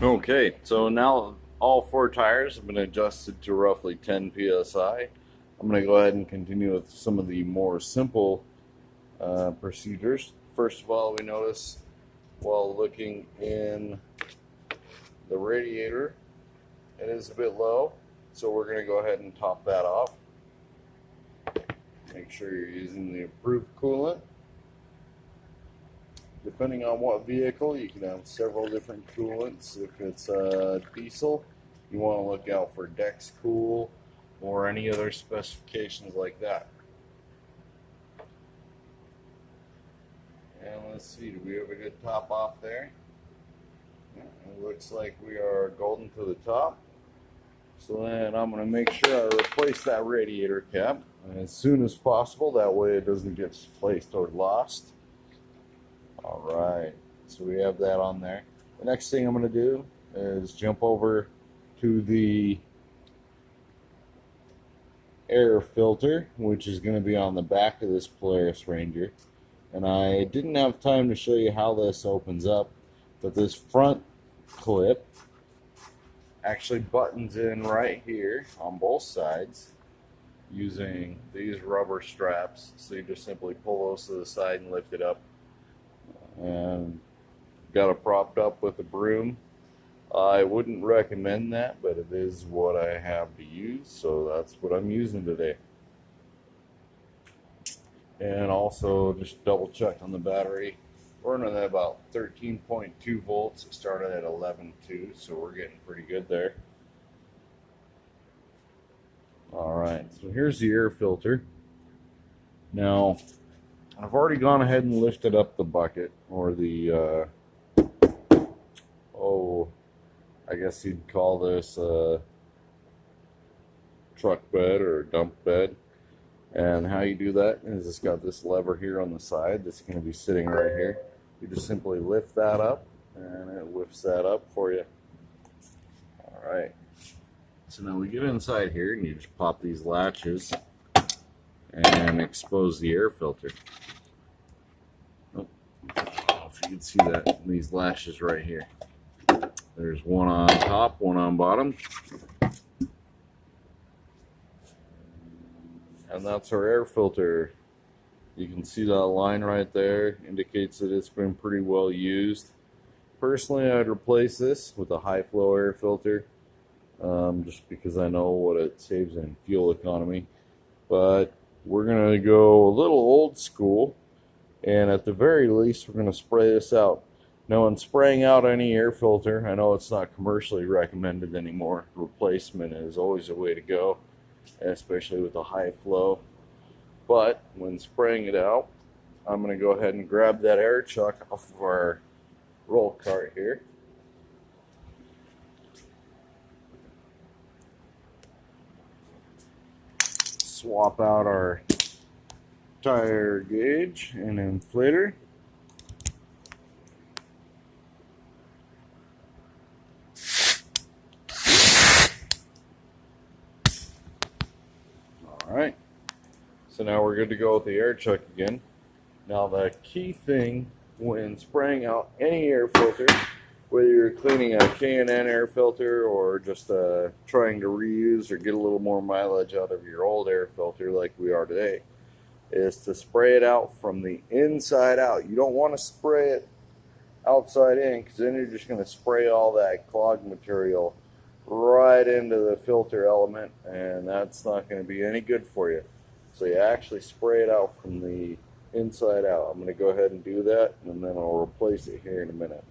Okay, so now all four tires have been adjusted to roughly 10 psi. I'm going to go ahead and continue with some of the more simple procedures. First of all, we notice while looking in the radiator, it is a bit low, so we're going to go ahead and top that off. Make sure you're using the approved coolant. Depending on what vehicle, you can have several different coolants. If it's diesel, you want to look out for Dexcool or any other specifications like that. And let's see, do we have a good top off there? Yeah, it looks like we are golden to the top. So then I'm going to make sure I replace that radiator cap as soon as possible. That way it doesn't get displaced or lost. Alright, so we have that on there. The next thing I'm going to do is jump over to the air filter, which is going to be on the back of this Polaris Ranger. And I didn't have time to show you how this opens up, but this front clip actually buttons in right here on both sides using these rubber straps. So you just simply pull those to the side and lift it up. And got it propped up with a broom. I wouldn't recommend that, but it is what I have to use, so that's what I'm using today. And also just double check on the battery. We're running at about 13.2 volts. It started at 11.2, so we're getting pretty good there. Alright, so here's the air filter. Now, I've already gone ahead and lifted up the bucket, or the, I guess you'd call this a truck bed or a dump bed. And how you do that is it's got this lever here on the side that's going to be sitting right here. You just simply lift that up, and it lifts that up for you. Alright, so now we get inside here, and you just pop these latches and expose the air filter. Oh, I don't know if you can see that, these latches right here. There's one on top, one on bottom. And that's our air filter. You can see that line right there, indicates that it's been pretty well used. Personally, I'd replace this with a high flow air filter, just because I know what it saves in fuel economy. But we're going to go a little old school, and at the very least we're going to spray this out. Now, in spraying out any air filter, I know it's not commercially recommended anymore. Replacement is always a way to go, especially with a high flow. But when spraying it out, I'm going to go ahead and grab that air chuck off of our roll cart here. Swap out our tire gauge and inflator. Alright, so now we're good to go with the air chuck again. Now the key thing when spraying out any air filter, whether you're cleaning a K&N air filter or just trying to reuse or get a little more mileage out of your old air filter like we are today, is to spray it out from the inside out. You don't want to spray it outside in, because then you're just going to spray all that clogged material right into the filter element, and that's not going to be any good for you. So you actually spray it out from the inside out. I'm going to go ahead and do that, and then I'll replace it here in a minute.